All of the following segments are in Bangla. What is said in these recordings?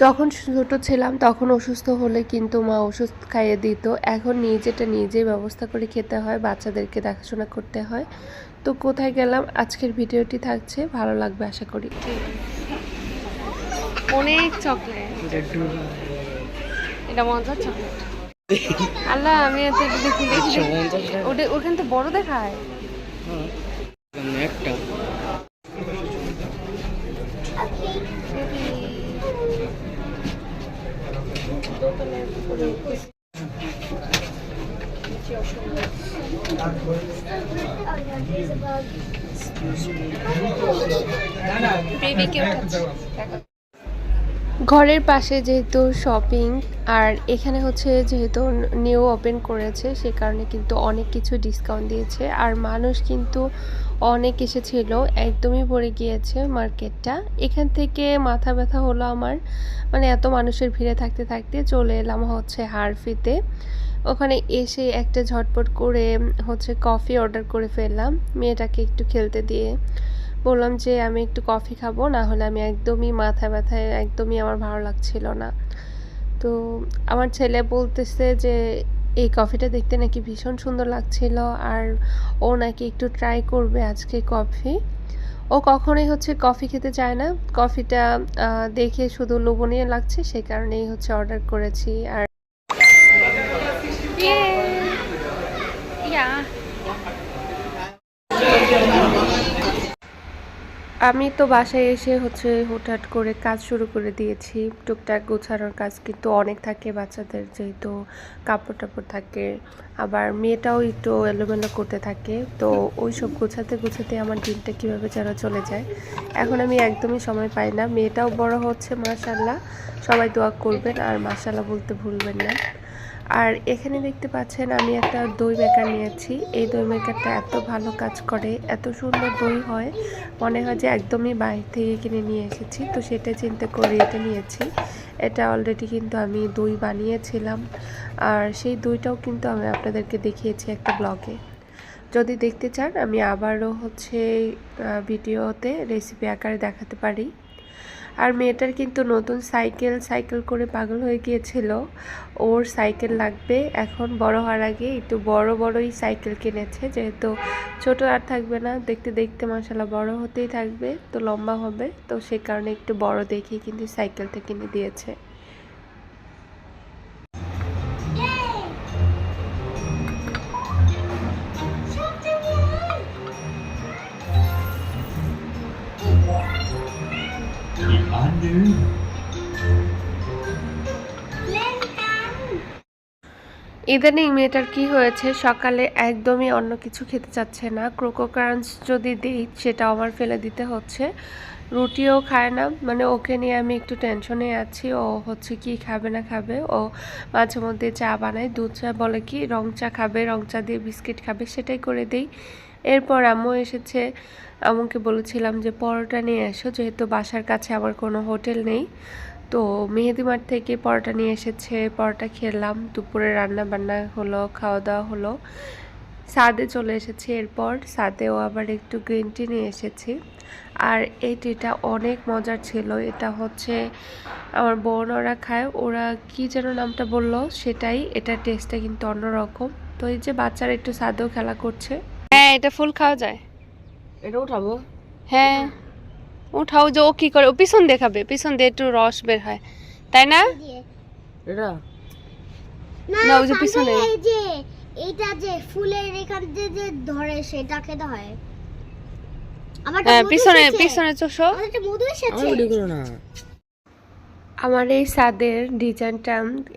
যখন ছোট ছিলাম তখন অসুস্থ হলে কিন্তু মা ওষুধ খাইয়ে দিত। এখন নিজেটা নিজেই ব্যবস্থা করে খেতে হয়, বাচ্চাদেরকে দেখাশোনা করতে হয়। তো কোথায় গেলাম, আজকের ভিডিওটি থাকছে, ভালো লাগবে আশা করি। অনেক চকলেট, এটা মজার চকলেট। আল্লাহ, আমি এত দেখি দেখি ওখানে তো বড় দেখায় একটা। ঘরের পাশে যেহেতু শপিং, আর এখানে হচ্ছে যেহেতু নিউ ওপেন করেছে, সে কারণে কিন্তু অনেক কিছু ডিসকাউন্ট দিয়েছে। আর মানুষ কিন্তু অনেক এসেছিল, একদমই ভরে গিয়েছে মার্কেটটা। এখান থেকে মাথা ব্যথা হলো আমার, মানে এত মানুষের ভিড়ে থাকতে থাকতে চলে এলাম হচ্ছে হারফিতে। ওখানে এসে একটা ঝটপট করে হচ্ছে কফি অর্ডার করে ফেললাম, মেয়েটাকে একটু খেলতে দিয়ে বললাম যে আমি একটু কফি খাবো, না হলে আমি একদমই মাথা ব্যথায়, একদমই আমার ভালো লাগছিল না। তো আমার ছেলে বলতেছে যে এই কফিটা দেখতে নাকি ভীষণ সুন্দর লাগছিল, আর ও নাকি একটু ট্রাই করবে আজকে কফি। ও কখনোই হচ্ছে কফি খেতে চায় না, কফিটা দেখে শুধু লোভনীয় লাগছে, সেই কারণেই হচ্ছে অর্ডার করেছি। আর আমি তো বাসায় এসে হচ্ছে হুটহাট করে কাজ শুরু করে দিয়েছি, টুকটাক গোছানোর কাজ কিন্তু অনেক থাকে বাচ্চাদের, যেহেতু কাপড় টাপড় থাকে, আবার মেয়েটাও একটু এলোমেলো করতে থাকে। তো ওই সব গোছাতে গোছাতে আমার দিনটা কীভাবে যেন চলে যায়, এখন আমি একদমই সময় পাই না। মেয়েটাও বড় হচ্ছে মাশাআল্লাহ, সবাই দোয়া করবেন আর মাশাআল্লাহ বলতে ভুলবেন না। আর এখানে দেখতে পাচ্ছেন আমি একটা দই মেকার নিয়েছি। এই দই মেকারটা এত ভালো কাজ করে, এত সুন্দর দই হয়, মনে হয় যে একদমই বাইরে থেকে কিনে নিয়ে এসেছি। তো সেটা চিন্তা করে এটা নিয়েছি। এটা অলরেডি কিন্তু আমি দই বানিয়েছিলাম, আর সেই দইটাও কিন্তু আমি আপনাদেরকে দেখিয়েছি একটা ব্লগে। যদি দেখতে চান আমি আবারও হচ্ছে ভিডিওতে রেসিপি আকারে দেখাতে পারি। আর মেয়েটার কিন্তু নতুন সাইকেল করে পাগল হয়ে গিয়েছিল, ওর সাইকেল লাগবে। এখন বড় হওয়ার আগে একটু বড়ই সাইকেল কিনেছে, যেহেতু ছোট আর থাকবে না, দেখতে দেখতে মাশাআল্লাহ বড় হতেই থাকবে, তো লম্বা হবে, তো সেই কারণে একটু বড় দেখেই কিন্তু সাইকেলটা কিনে দিয়েছে। ইদানিং মেয়েটার কি হয়েছে, সকালে একদমই অন্য কিছু খেতে চাচ্ছে না। ক্রোকো ক্রাঞ্চ যদি দিই সেটা আমার ফেলে দিতে হচ্ছে, রুটিও খায় না। মানে ওকে নিয়ে আমি একটু টেনশনে আছি, ও হচ্ছে কি খাবে না খাবে। ও মাঝে মধ্যে চা বানায়, দুধ চা বলে কি রং চা খাবে, রং চা দিয়ে বিস্কিট খাবে, সেটাই করে দিই। এরপর আম্মু এসেছে, আম্মুকে বলেছিলাম যে পরোটা নিয়ে এসো, যেহেতু বাসার কাছে আমার কোনো হোটেল নেই। তো মেহেদি মাঠ থেকে পরোটা নিয়ে এসেছে, পরোটা খেলাম, দুপুরে রান্না বান্না হলো, খাওয়া দাওয়া হলো, ছাদে চলে এসেছি। এরপর ছাদেও আবার একটু গ্রিন টি নিয়ে এসেছি। আর এই টিটা অনেক মজার ছিল, এটা হচ্ছে আমার বোন ওরা খায়, ওরা কি যেন নামটা বললো সেটাই, এটা টেস্টটা কিন্তু অন্যরকম। তো এই যে বাচ্চারা একটু ছাদেও খেলা করছে। হ্যাঁ, এটা ফুল খাওয়া যায়, এটা উঠাবো। হ্যাঁ উঠাও। যে ও কি করে, ও পিছন দেখাবে, পিছন দিয়ে একটু রস বের হয়, তাই না? এটা না, ওই যে পিছনে এই যে এটা যে ফুলের এখান দিয়ে যে ধরে সেটা খেতে হয়। আমারটা পিছনে পিছনে চোখো। আমারটা মধু এসেছে। আমার ভিডিও করো না। আমার এই ছাদের ডিজাইনটা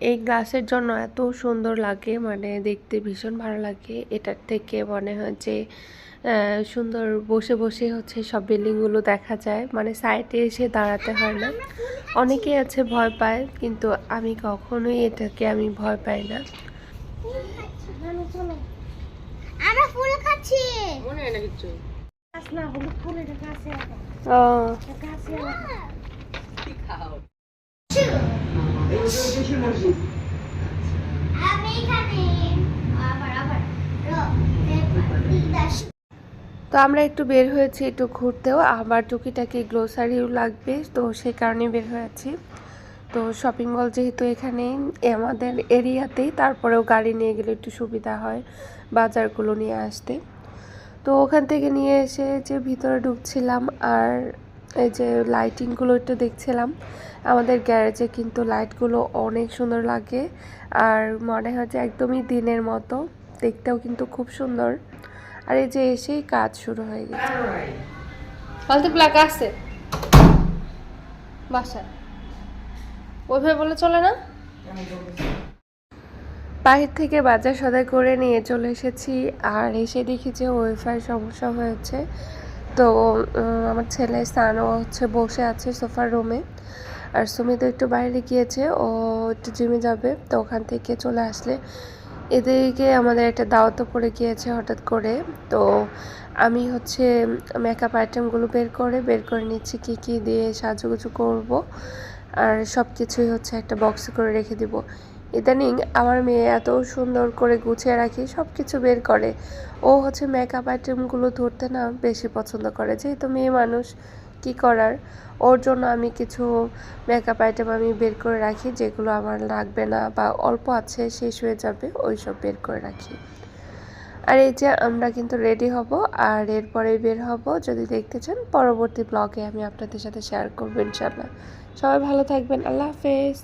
এই গ্লাসের জন্য এত সুন্দর লাগে, মানে দেখতে ভীষণ ভালো লাগে। এটার থেকে মনে হয় যে সুন্দর বসে বসে হচ্ছে সব বিল্ডিংগুলো দেখা যায়, মানে সাইডে এসে দাঁড়াতে হয় না। অনেকেই আছে ভয় পায়, কিন্তু আমি কখনোই এটাকে আমি ভয় পাই না। আমরা ফুল খাচ্ছি। মনে হয় না কিছু। না, হলুদ ফুল এটা কাছে ও কাছে কি খাও? আমি এখানে আবার তো আমরা একটু বের হয়েছি একটু ঘুরতেও, আবার টুকিটাকি গ্লোসারিও লাগবে, তো সে কারণে বের হয়েছি। তো শপিং মল যেহেতু এখানে আমাদের এরিয়াতেই, তারপরেও গাড়ি নিয়ে গেলে একটু সুবিধা হয় বাজারগুলো নিয়ে আসতে। তো ওখান থেকে নিয়ে এসে যে ভিতরে ঢুকছিলাম আর এই যে লাইটিংগুলো একটু দেখছিলাম। আমাদের গ্যারেজে কিন্তু লাইটগুলো অনেক সুন্দর লাগে আর মনে হয় যে একদমই দিনের মতো, দেখতেও কিন্তু খুব সুন্দর। আর এই যে এসেই কাজ শুরু হয়ে গেছে। ফালতু প্লাগ আছে বাসায়, ওইভাবে বলে চলে না। বাহির থেকে বাজার সদাই করে নিয়ে চলে এসেছি আর এসে দেখি যে ওয়াইফাই সমস্যা হয়েছে। তো আমার ছেলে স্নানও হচ্ছে বসে আছে সোফার রুমে, আর সুমি তো একটু বাইরে গিয়েছে, ও একটু জিমে যাবে। তো ওখান থেকে চলে আসলে এদিকে আমাদের একটা দাওয়াতও পড়ে গিয়েছে হঠাৎ করে। তো আমি হচ্ছে মেকআপ আইটেমগুলো বের করে নিচ্ছি কী কী দিয়ে সাজুগুজু করব, আর সব কিছুই হচ্ছে একটা বক্সে করে রেখে দিব। ইদানিং আমার মেয়ে এত সুন্দর করে গুছিয়ে রাখি, সব কিছু বের করে। ও হচ্ছে মেকআপ আইটেমগুলো ধরতে না বেশি পছন্দ করে, যেহেতু মেয়ে মানুষ কি করার। ওর জন্য আমি কিছু মেকআপ আইটেম আমি বের করে রাখি, যেগুলো আমার লাগবে না বা অল্প আছে, শেষ হয়ে যাবে, ওই সব বের করে রাখি। আর এই যে আমরা কিন্তু রেডি হব আর এরপরে বের হব। যদি দেখতে চান পরবর্তী ব্লগে আমি আপনাদের সাথে শেয়ার করবো ইনশাল্লাহ। সবাই ভালো থাকবেন, আল্লাহ হাফেজ।